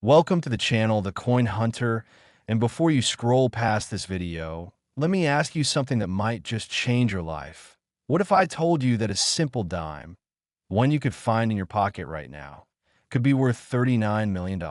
Welcome to the channel, The Coin Hunter, and before you scroll past this video, let me ask you something that might just change your life. What if I told you that a simple dime, one you could find in your pocket right now, could be worth $39 million?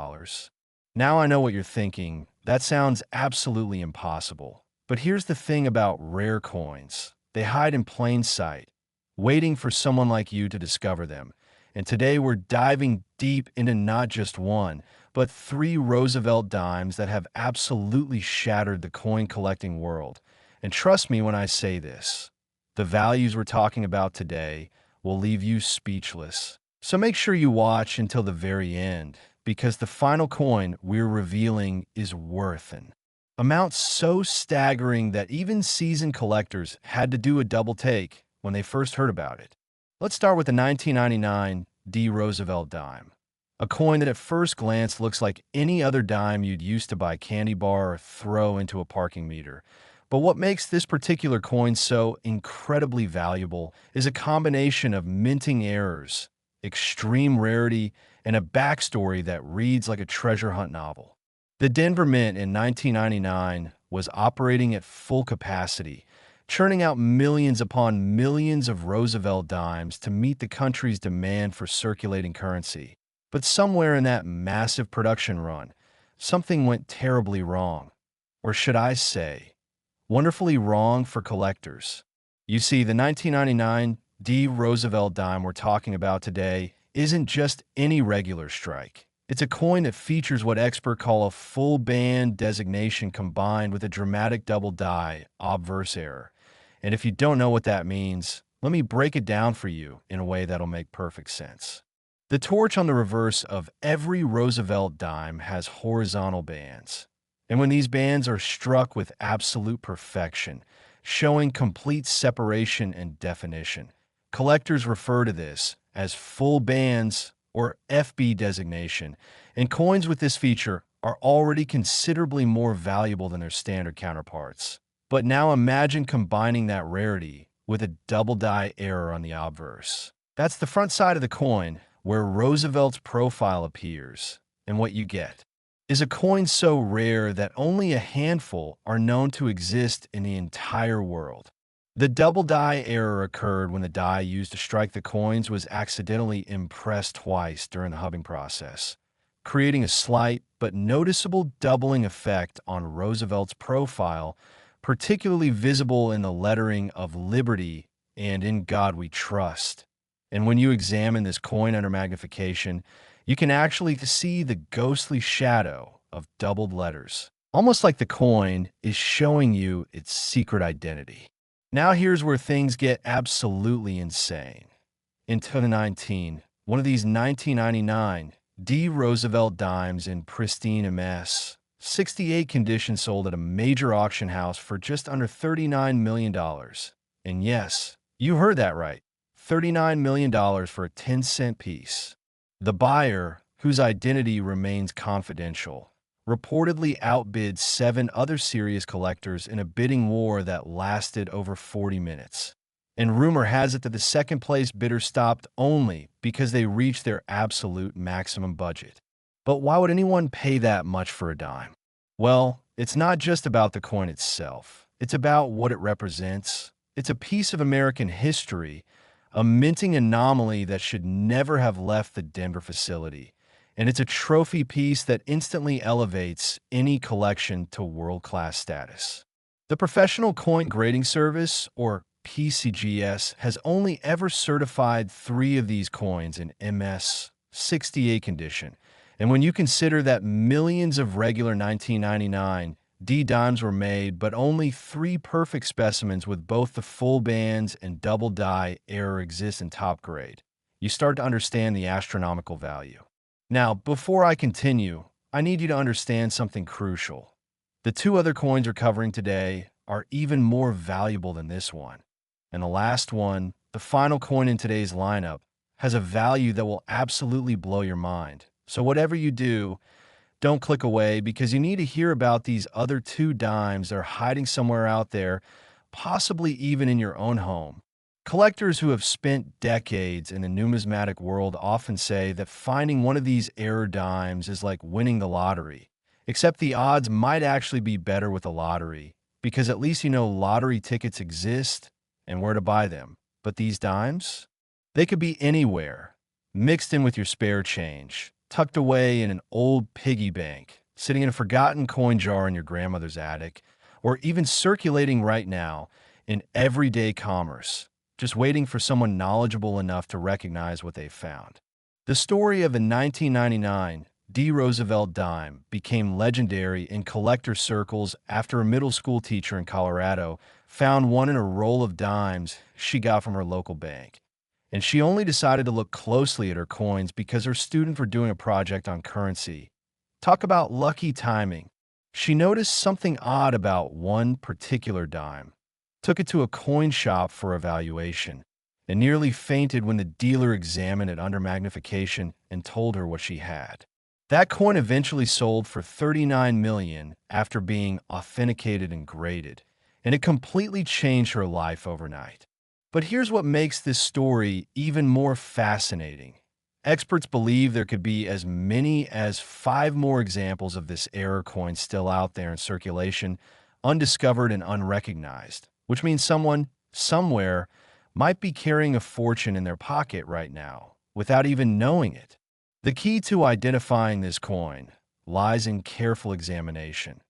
Now I know what you're thinking. That sounds absolutely impossible. But here's the thing about rare coins. They hide in plain sight, waiting for someone like you to discover them. And today we're diving deep into not just one, but three Roosevelt dimes that have absolutely shattered the coin collecting world. And trust me when I say this, the values we're talking about today will leave you speechless. So make sure you watch until the very end, because the final coin we're revealing is worth an amount so staggering that even seasoned collectors had to do a double take when they first heard about it. Let's start with the 1999 D. Roosevelt dime. A coin that at first glance looks like any other dime you'd use to buy candy bar or throw into a parking meter. But what makes this particular coin so incredibly valuable is a combination of minting errors, extreme rarity, and a backstory that reads like a treasure hunt novel. The Denver Mint in 1999 was operating at full capacity, churning out millions upon millions of Roosevelt dimes to meet the country's demand for circulating currency. But somewhere in that massive production run, something went terribly wrong. Or should I say, wonderfully wrong for collectors. You see, the 1999 D. Roosevelt dime we're talking about today isn't just any regular strike. It's a coin that features what experts call a full band designation combined with a dramatic double die, obverse error. And if you don't know what that means, let me break it down for you in a way that'll make perfect sense. The torch on the reverse of every Roosevelt dime has horizontal bands. And when these bands are struck with absolute perfection, showing complete separation and definition, collectors refer to this as full bands or FB designation, and coins with this feature are already considerably more valuable than their standard counterparts. But now imagine combining that rarity with a double die error on the obverse. That's the front side of the coin, where Roosevelt's profile appears, and what you get is a coin so rare that only a handful are known to exist in the entire world. The double die error occurred when the die used to strike the coins was accidentally impressed twice during the hubbing process, creating a slight but noticeable doubling effect on Roosevelt's profile, particularly visible in the lettering of Liberty and In God We Trust. And when you examine this coin under magnification, you can actually see the ghostly shadow of doubled letters, almost like the coin is showing you its secret identity. Now here's where things get absolutely insane. In 2019, one of these 1999 D. Roosevelt dimes in pristine MS, 68 condition sold at a major auction house for just under $39 million. And yes, you heard that right. $39 million for a 10-cent piece. The buyer, whose identity remains confidential, reportedly outbid 7 other serious collectors in a bidding war that lasted over 40 minutes. And rumor has it that the second-place bidder stopped only because they reached their absolute maximum budget. But why would anyone pay that much for a dime? Well, it's not just about the coin itself. It's about what it represents. It's a piece of American history, a minting anomaly that should never have left the Denver facility. And it's a trophy piece that instantly elevates any collection to world-class status. The Professional Coin Grading Service, or PCGS, has only ever certified 3 of these coins in MS 68 condition. And when you consider that millions of regular 1999 D dimes were made, but only 3 perfect specimens with both the full bands and double die error exist in top grade, you start to understand the astronomical value. Now, before I continue, I need you to understand something crucial. The 2 other coins we're covering today are even more valuable than this one. And the last one, the final coin in today's lineup, has a value that will absolutely blow your mind. So whatever you do, don't click away, because you need to hear about these other 2 dimes that are hiding somewhere out there, possibly even in your own home. Collectors who have spent decades in the numismatic world often say that finding one of these error dimes is like winning the lottery, except the odds might actually be better with the lottery, because at least you know lottery tickets exist and where to buy them. But these dimes? They could be anywhere, mixed in with your spare change, tucked away in an old piggy bank, sitting in a forgotten coin jar in your grandmother's attic, or even circulating right now in everyday commerce, just waiting for someone knowledgeable enough to recognize what they've found. The story of the 1999 D. Roosevelt dime became legendary in collector circles after a middle school teacher in Colorado found one in a roll of dimes she got from her local bank. And she only decided to look closely at her coins because her students were doing a project on currency. Talk about lucky timing. She noticed something odd about one particular dime, took it to a coin shop for evaluation, and nearly fainted when the dealer examined it under magnification and told her what she had. That coin eventually sold for $39 million after being authenticated and graded, and it completely changed her life overnight. But here's what makes this story even more fascinating. Experts believe there could be as many as 5 more examples of this error coin still out there in circulation, undiscovered and unrecognized, which means someone, somewhere, might be carrying a fortune in their pocket right now, without even knowing it. The key to identifying this coin lies in careful examination.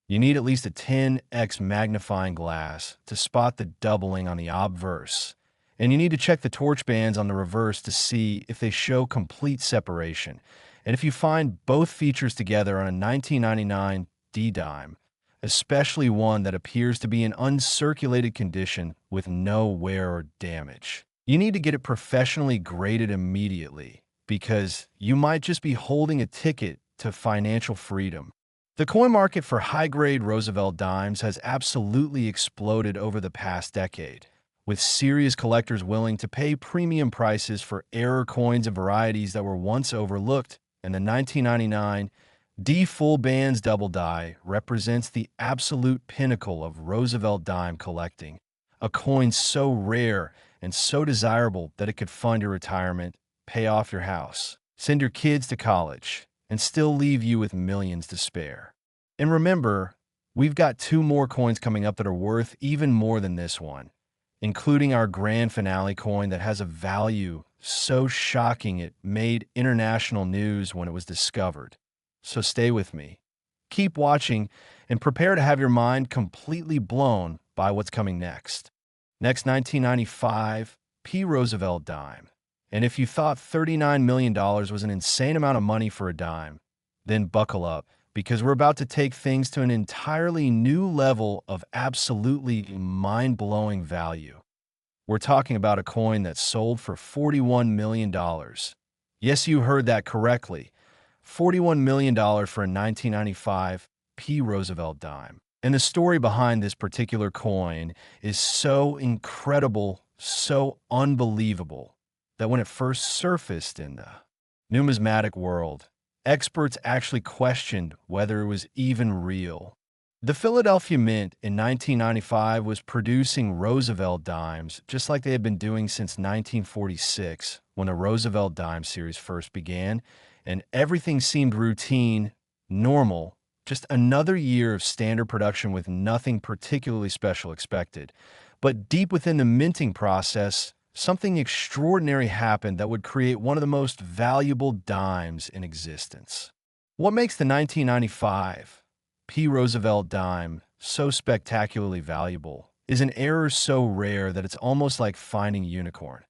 You need at least a 10x magnifying glass to spot the doubling on the obverse, and you need to check the torch bands on the reverse to see if they show complete separation. And if you find both features together on a 1999 D-dime, especially one that appears to be in uncirculated condition with no wear or damage, you need to get it professionally graded immediately, because you might just be holding a ticket to financial freedom. The coin market for high-grade Roosevelt dimes has absolutely exploded over the past decade, with serious collectors willing to pay premium prices for error coins and varieties that were once overlooked. And the 1999 D full bands double die represents the absolute pinnacle of Roosevelt dime collecting, a coin so rare and so desirable that it could fund your retirement, pay off your house, send your kids to college, and still leave you with millions to spare. And remember, we've got 2 more coins coming up that are worth even more than this one, including our grand finale coin that has a value so shocking it made international news when it was discovered. So stay with me. Keep watching and prepare to have your mind completely blown by what's coming next. Next, 1995 P. Roosevelt dime. And if you thought $39 million was an insane amount of money for a dime, then buckle up, because we're about to take things to an entirely new level of absolutely mind-blowing value. We're talking about a coin that sold for $41 million. Yes, you heard that correctly. $41 million for a 1995 P. Roosevelt dime. And the story behind this particular coin is so incredible, so unbelievable, that when it first surfaced in the numismatic world, experts actually questioned whether it was even real. The Philadelphia Mint in 1995 was producing Roosevelt dimes just like they had been doing since 1946, when the Roosevelt dime series first began, and everything seemed routine, normal, just another year of standard production with nothing particularly special expected. But deep within the minting process, something extraordinary happened that would create one of the most valuable dimes in existence. What makes the 1995 P. Roosevelt dime so spectacularly valuable is an error so rare that it's almost like finding a unicorn.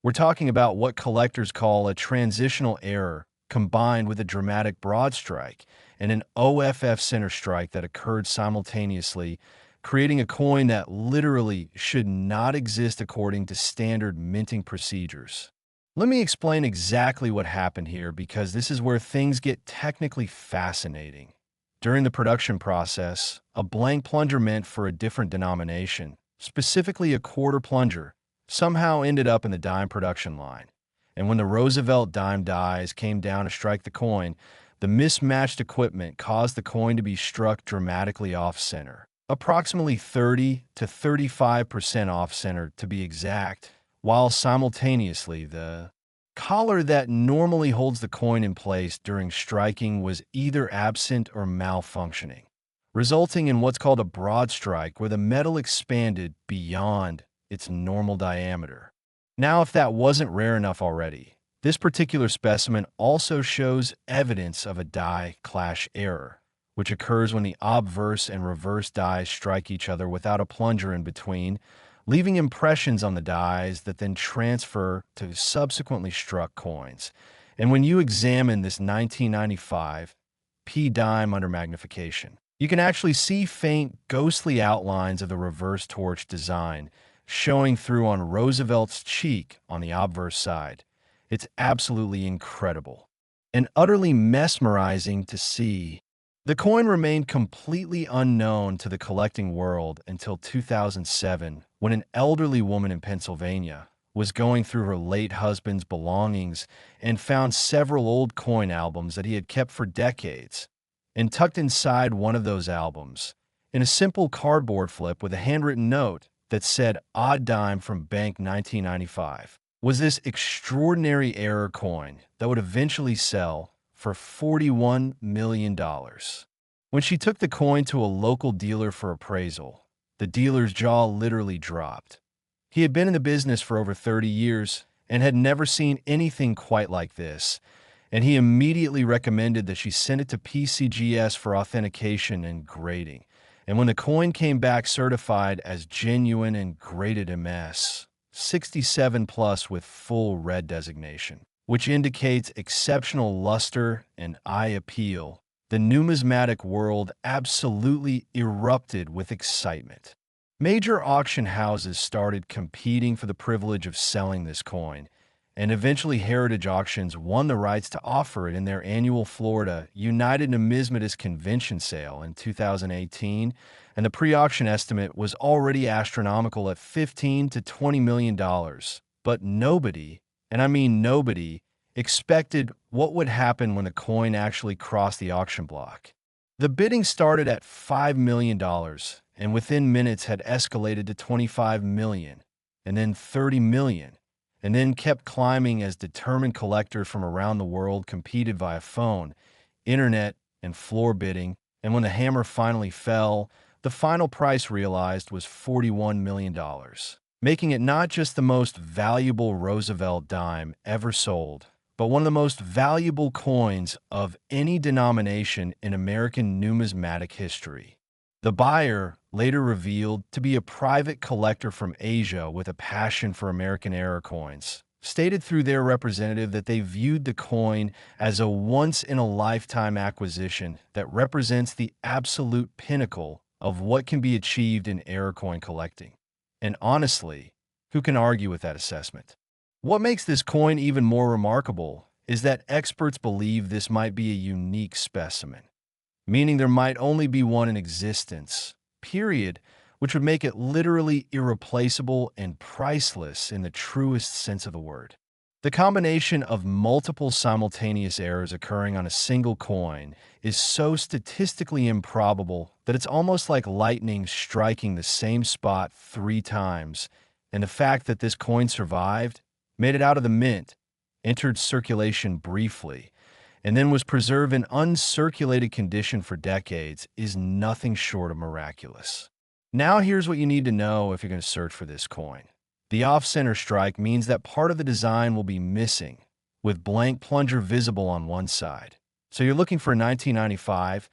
We're talking about what collectors call a transitional error combined with a dramatic broad strike and an OFF center strike that occurred simultaneously, creating a coin that literally should not exist according to standard minting procedures. Let me explain exactly what happened here, because this is where things get technically fascinating. During the production process, a blank plunger meant for a different denomination, specifically a quarter plunger, somehow ended up in the dime production line. And when the Roosevelt dime dies came down to strike the coin, the mismatched equipment caused the coin to be struck dramatically off-center. approximately 30 to 35% off-center to be exact, while simultaneously the collar that normally holds the coin in place during striking was either absent or malfunctioning, resulting in what's called a broad strike where the metal expanded beyond its normal diameter. Now, if that wasn't rare enough already, this particular specimen also shows evidence of a die clash error, which occurs when the obverse and reverse dies strike each other without a plunger in between, leaving impressions on the dies that then transfer to subsequently struck coins. And when you examine this 1995 P dime under magnification, you can actually see faint, ghostly outlines of the reverse torch design showing through on Roosevelt's cheek on the obverse side. It's absolutely incredible and utterly mesmerizing to see. The coin remained completely unknown to the collecting world until 2007, when an elderly woman in Pennsylvania was going through her late husband's belongings and found several old coin albums that he had kept for decades. And tucked inside one of those albums, in a simple cardboard flip with a handwritten note that said "Odd Dime from Bank 1995," was this extraordinary error coin that would eventually sell for $41 million. When she took the coin to a local dealer for appraisal, the dealer's jaw literally dropped. He had been in the business for over 30 years and had never seen anything quite like this, and he immediately recommended that she send it to PCGS for authentication and grading. And when the coin came back certified as genuine and graded MS, 67 plus with full red designation, which indicates exceptional luster and eye appeal, the numismatic world absolutely erupted with excitement. Major auction houses started competing for the privilege of selling this coin, and eventually Heritage Auctions won the rights to offer it in their annual Florida United Numismatist Convention sale in 2018, and the pre-auction estimate was already astronomical at $15 to $20 million. But nobody, and I mean nobody, expected what would happen when the coin actually crossed the auction block. The bidding started at $5 million, and within minutes had escalated to $25 million, and then $30 million, and then kept climbing as determined collectors from around the world competed via phone, internet, and floor bidding, and when the hammer finally fell, the final price realized was $41 million, making it not just the most valuable Roosevelt dime ever sold, but one of the most valuable coins of any denomination in American numismatic history. The buyer, later revealed to be a private collector from Asia with a passion for American error coins, stated through their representative that they viewed the coin as a once-in-a-lifetime acquisition that represents the absolute pinnacle of what can be achieved in error coin collecting. And honestly, who can argue with that assessment? What makes this coin even more remarkable is that experts believe this might be a unique specimen, meaning there might only be one in existence, period, which would make it literally irreplaceable and priceless in the truest sense of the word. The combination of multiple simultaneous errors occurring on a single coin is so statistically improbable that it's almost like lightning striking the same spot 3 times, and the fact that this coin survived, made it out of the mint, entered circulation briefly, and then was preserved in uncirculated condition for decades is nothing short of miraculous. Now here's what you need to know if you're going to search for this coin. The off-center strike means that part of the design will be missing, with blank plunger visible on one side. So you're looking for a 1995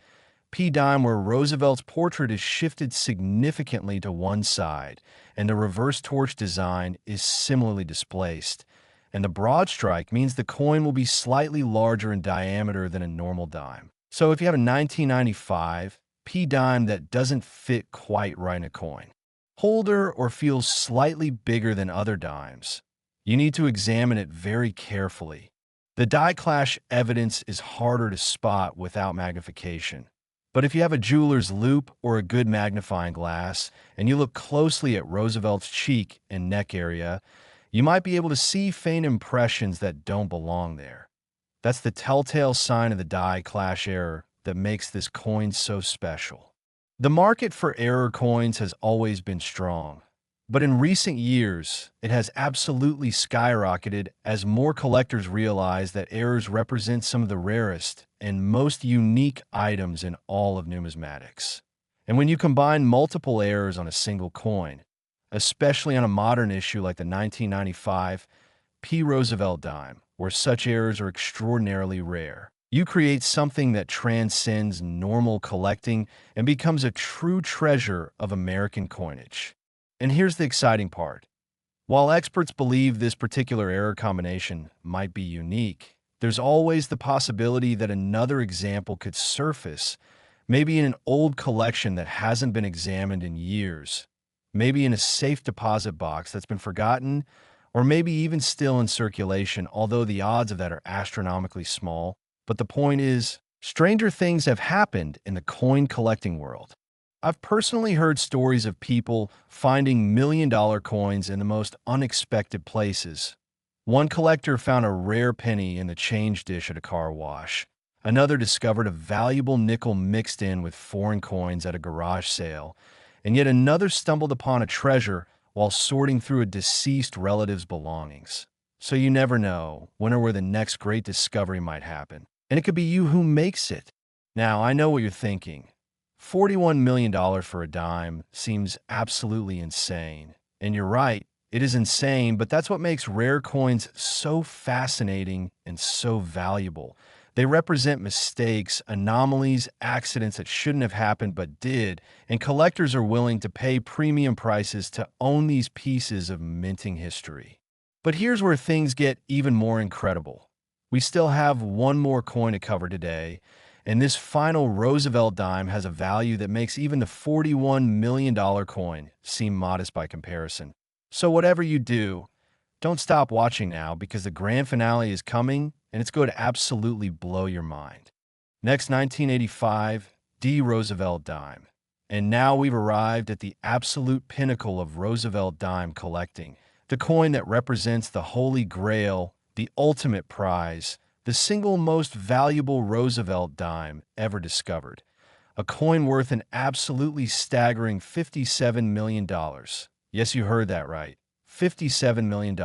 P dime where Roosevelt's portrait is shifted significantly to one side, and the reverse torch design is similarly displaced. And the broad strike means the coin will be slightly larger in diameter than a normal dime. So if you have a 1995 P dime that doesn't fit quite right in a coin holder or feels slightly bigger than other dimes, you need to examine it very carefully. The die clash evidence is harder to spot without magnification. But if you have a jeweler's loupe or a good magnifying glass and you look closely at Roosevelt's cheek and neck area, you might be able to see faint impressions that don't belong there. That's the telltale sign of the die clash error that makes this coin so special. The market for error coins has always been strong, but in recent years, it has absolutely skyrocketed as more collectors realize that errors represent some of the rarest and most unique items in all of numismatics. And when you combine multiple errors on a single coin, especially on a modern issue like the 1995 P. Roosevelt dime, where such errors are extraordinarily rare, you create something that transcends normal collecting and becomes a true treasure of American coinage. And here's the exciting part. While experts believe this particular error combination might be unique, there's always the possibility that another example could surface, maybe in an old collection that hasn't been examined in years, maybe in a safe deposit box that's been forgotten, or maybe even still in circulation, although the odds of that are astronomically small. But the point is, stranger things have happened in the coin collecting world. I've personally heard stories of people finding million-dollar coins in the most unexpected places. One collector found a rare penny in the change dish at a car wash. Another discovered a valuable nickel mixed in with foreign coins at a garage sale. And yet another stumbled upon a treasure while sorting through a deceased relative's belongings. So you never know when or where the next great discovery might happen. And it could be you who makes it. Now, I know what you're thinking. $41 million for a dime seems absolutely insane. And you're right, it is insane, but that's what makes rare coins so fascinating and so valuable. They represent mistakes, anomalies, accidents that shouldn't have happened but did, and collectors are willing to pay premium prices to own these pieces of minting history. But here's where things get even more incredible. We still have one more coin to cover today, and this final Roosevelt dime has a value that makes even the $41 million coin seem modest by comparison. So whatever you do, don't stop watching now because the grand finale is coming and it's going to absolutely blow your mind. Next, 1985, D. Roosevelt dime. And now we've arrived at the absolute pinnacle of Roosevelt dime collecting, the coin that represents the holy grail, the ultimate prize, the single most valuable Roosevelt dime ever discovered. A coin worth an absolutely staggering $57 million. Yes, you heard that right. $57 million.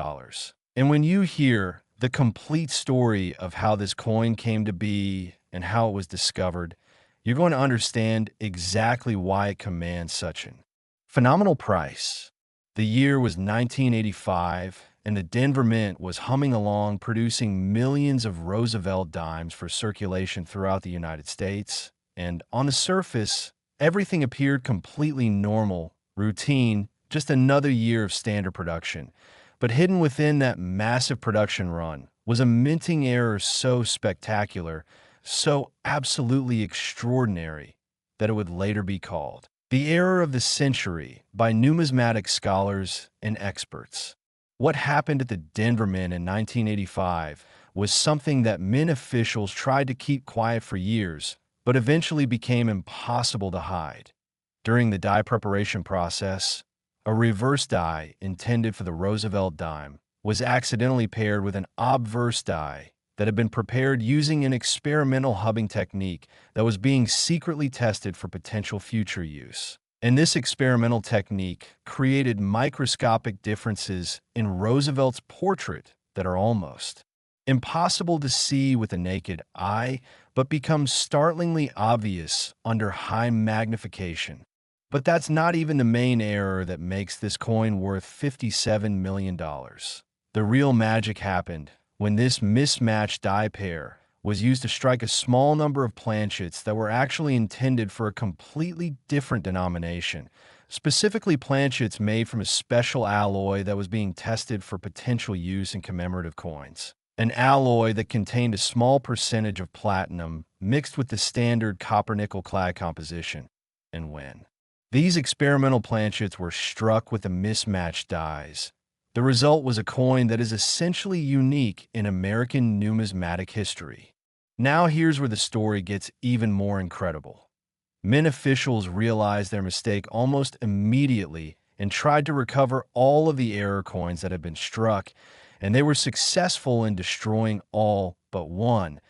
And when you hear the complete story of how this coin came to be and how it was discovered, you're going to understand exactly why it commands such an phenomenal price. The year was 1985, and the Denver Mint was humming along, producing millions of Roosevelt dimes for circulation throughout the United States. And on the surface, everything appeared completely normal, routine, just another year of standard production. But hidden within that massive production run was a minting error so spectacular, so absolutely extraordinary, that it would later be called the error of the century by numismatic scholars and experts. What happened at the Denver Mint in 1985 was something that mint officials tried to keep quiet for years, but eventually became impossible to hide. During the die preparation process, a reverse die intended for the Roosevelt dime was accidentally paired with an obverse die that had been prepared using an experimental hubbing technique that was being secretly tested for potential future use. And this experimental technique created microscopic differences in Roosevelt's portrait that are almost impossible to see with the naked eye, but become startlingly obvious under high magnification. But that's not even the main error that makes this coin worth $57 million. The real magic happened when this mismatched die pair was used to strike a small number of planchets that were actually intended for a completely different denomination, specifically planchets made from a special alloy that was being tested for potential use in commemorative coins. An alloy that contained a small percentage of platinum mixed with the standard copper-nickel clad composition. And when these experimental planchets were struck with the mismatched dies, the result was a coin that is essentially unique in American numismatic history. Now here's where the story gets even more incredible. Mint officials realized their mistake almost immediately and tried to recover all of the error coins that had been struck, and they were successful in destroying all but one,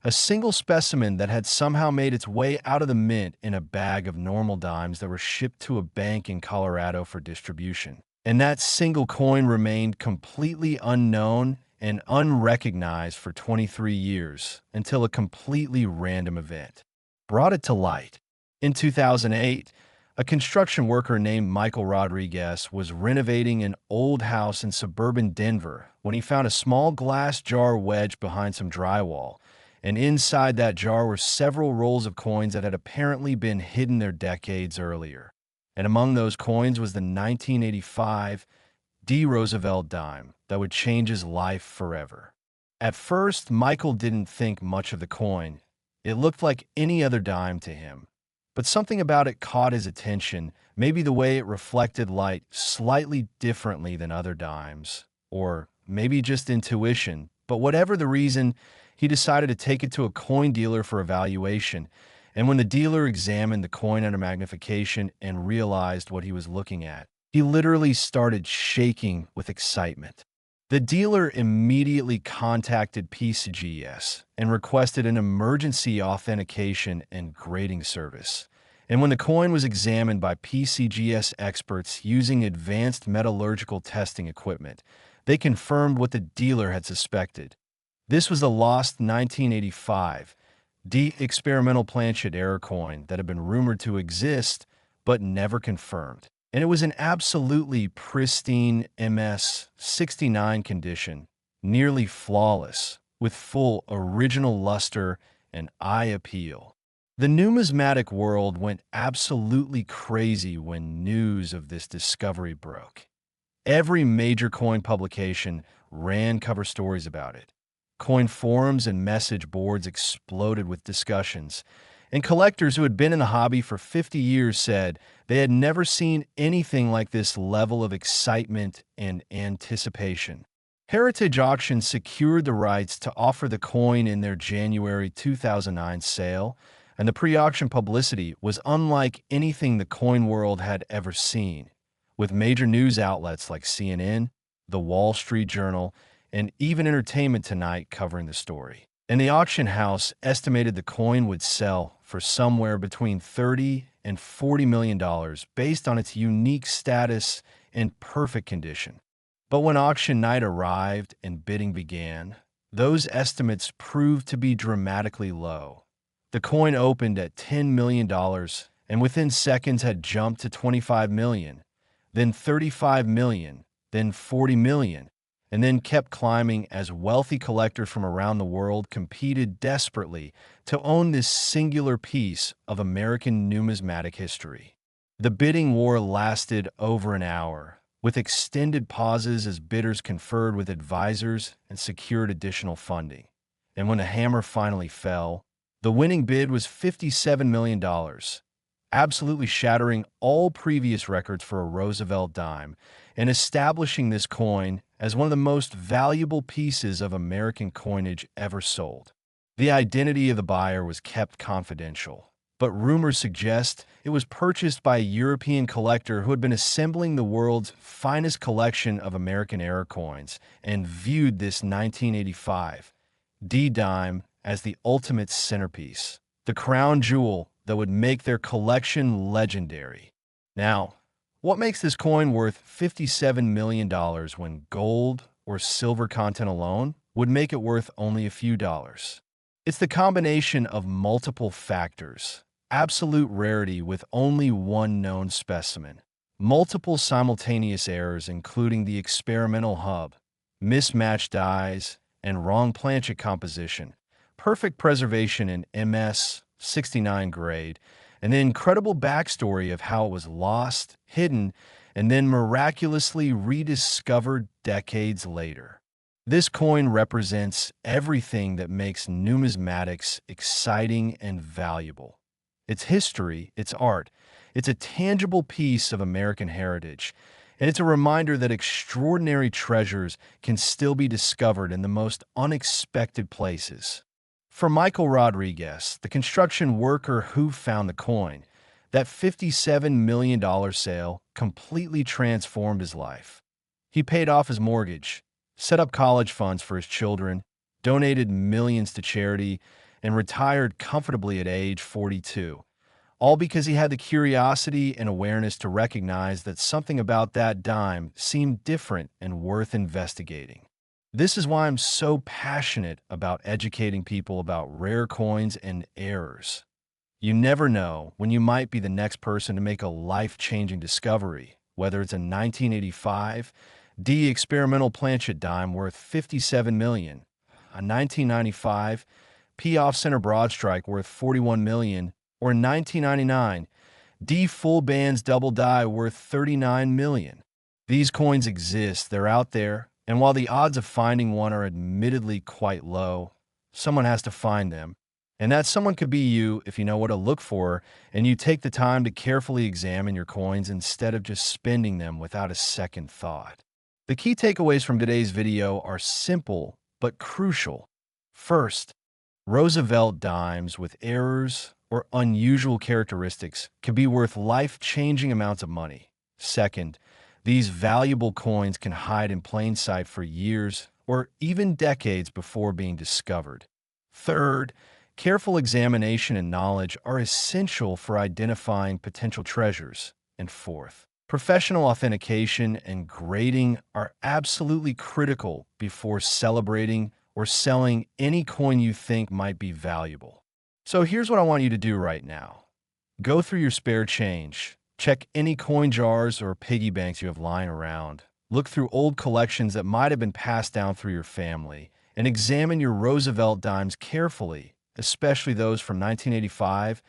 A single specimen that had somehow made its way out of the mint in a bag of normal dimes that were shipped to a bank in Colorado for distribution. And that single coin remained completely unknown and unrecognized for 23 years until a completely random event brought it to light. In 2008, a construction worker named Michael Rodriguez was renovating an old house in suburban Denver when he found a small glass jar wedged behind some drywall, and inside that jar were several rolls of coins that had apparently been hidden there decades earlier. And among those coins was the 1985 Roosevelt dime that would change his life forever. At first, Michael didn't think much of the coin. It looked like any other dime to him. But something about it caught his attention, maybe the way it reflected light slightly differently than other dimes, or maybe just intuition. But whatever the reason, he decided to take it to a coin dealer for evaluation. And when the dealer examined the coin under magnification and realized what he was looking at, he literally started shaking with excitement. The dealer immediately contacted PCGS and requested an emergency authentication and grading service. And when the coin was examined by PCGS experts using advanced metallurgical testing equipment, they confirmed what the dealer had suspected. This was a lost 1985 experimental planchet error coin that had been rumored to exist but never confirmed. And it was in absolutely pristine MS-69 condition, nearly flawless, with full original luster and eye appeal. The numismatic world went absolutely crazy when news of this discovery broke. Every major coin publication ran cover stories about it. Coin forums and message boards exploded with discussions, and collectors who had been in the hobby for 50 years said they had never seen anything like this level of excitement and anticipation. Heritage Auctions secured the rights to offer the coin in their January 2009 sale, and the pre-auction publicity was unlike anything the coin world had ever seen, with major news outlets like CNN, The Wall Street Journal, and even Entertainment Tonight covering the story. And the auction house estimated the coin would sell for somewhere between $30 and $40 million based on its unique status and perfect condition. But when auction night arrived and bidding began, those estimates proved to be dramatically low. The coin opened at $10 million and within seconds had jumped to $25 million, then $35 million, then $40 million, and then kept climbing as wealthy collectors from around the world competed desperately to own this singular piece of American numismatic history. The bidding war lasted over an hour, with extended pauses as bidders conferred with advisors and secured additional funding. And when the hammer finally fell, the winning bid was $57 million, absolutely shattering all previous records for a Roosevelt dime and establishing this coin as one of the most valuable pieces of American coinage ever sold. The identity of the buyer was kept confidential, but rumors suggest it was purchased by a European collector who had been assembling the world's finest collection of American era coins and viewed this 1985 dime as the ultimate centerpiece, the crown jewel that would make their collection legendary. Now, what makes this coin worth $57 million when gold or silver content alone would make it worth only a few dollars? It's the combination of multiple factors: absolute rarity with only one known specimen, multiple simultaneous errors including the experimental hub, mismatched dies, and wrong planchet composition, perfect preservation in MS-69 grade, and the incredible backstory of how it was lost, hidden, and then miraculously rediscovered decades later. This coin represents everything that makes numismatics exciting and valuable. Its history, its art, it's a tangible piece of American heritage, and it's a reminder that extraordinary treasures can still be discovered in the most unexpected places. For Michael Rodriguez, the construction worker who found the coin, that $57 million sale completely transformed his life. He paid off his mortgage, set up college funds for his children, donated millions to charity, and retired comfortably at age 42. All because he had the curiosity and awareness to recognize that something about that dime seemed different and worth investigating. This is why I'm so passionate about educating people about rare coins and errors. You never know when you might be the next person to make a life-changing discovery, whether it's a 1985 D experimental planchet dime worth $57 million, a 1995 P off-center broad strike worth $41 million, or 1999 D full bands double die worth $39 million. These coins exist, they're out there, and while the odds of finding one are admittedly quite low, someone has to find them. And that someone could be you if you know what to look for and you take the time to carefully examine your coins instead of just spending them without a second thought. The key takeaways from today's video are simple but crucial. First, Roosevelt dimes with errors or unusual characteristics can be worth life-changing amounts of money. Second, these valuable coins can hide in plain sight for years or even decades before being discovered. Third, careful examination and knowledge are essential for identifying potential treasures. And fourth, professional authentication and grading are absolutely critical before celebrating or selling any coin you think might be valuable. So here's what I want you to do right now. Go through your spare change. Check any coin jars or piggy banks you have lying around. Look through old collections that might have been passed down through your family, and examine your Roosevelt dimes carefully, especially those from 1985,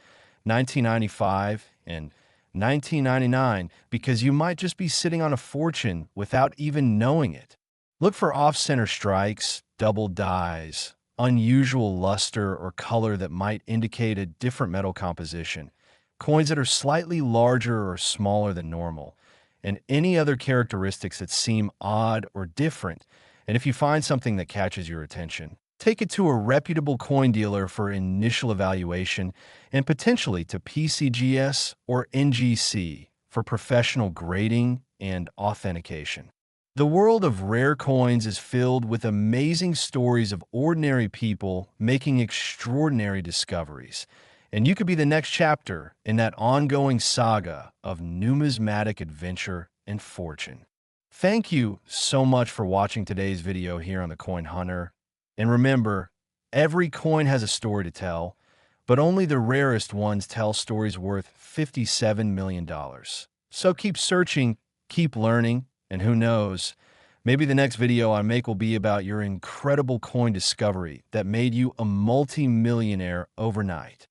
1995, and 1999, because you might just be sitting on a fortune without even knowing it. Look for off-center strikes, double dies, unusual luster or color that might indicate a different metal composition, coins that are slightly larger or smaller than normal, and any other characteristics that seem odd or different. And if you find something that catches your attention, take it to a reputable coin dealer for initial evaluation and potentially to PCGS or NGC for professional grading and authentication. The world of rare coins is filled with amazing stories of ordinary people making extraordinary discoveries, and you could be the next chapter in that ongoing saga of numismatic adventure and fortune. Thank you so much for watching today's video here on The Coin Hunter. And remember, every coin has a story to tell, but only the rarest ones tell stories worth $57 million. So keep searching, keep learning, and who knows, maybe the next video I make will be about your incredible coin discovery that made you a multi-millionaire overnight.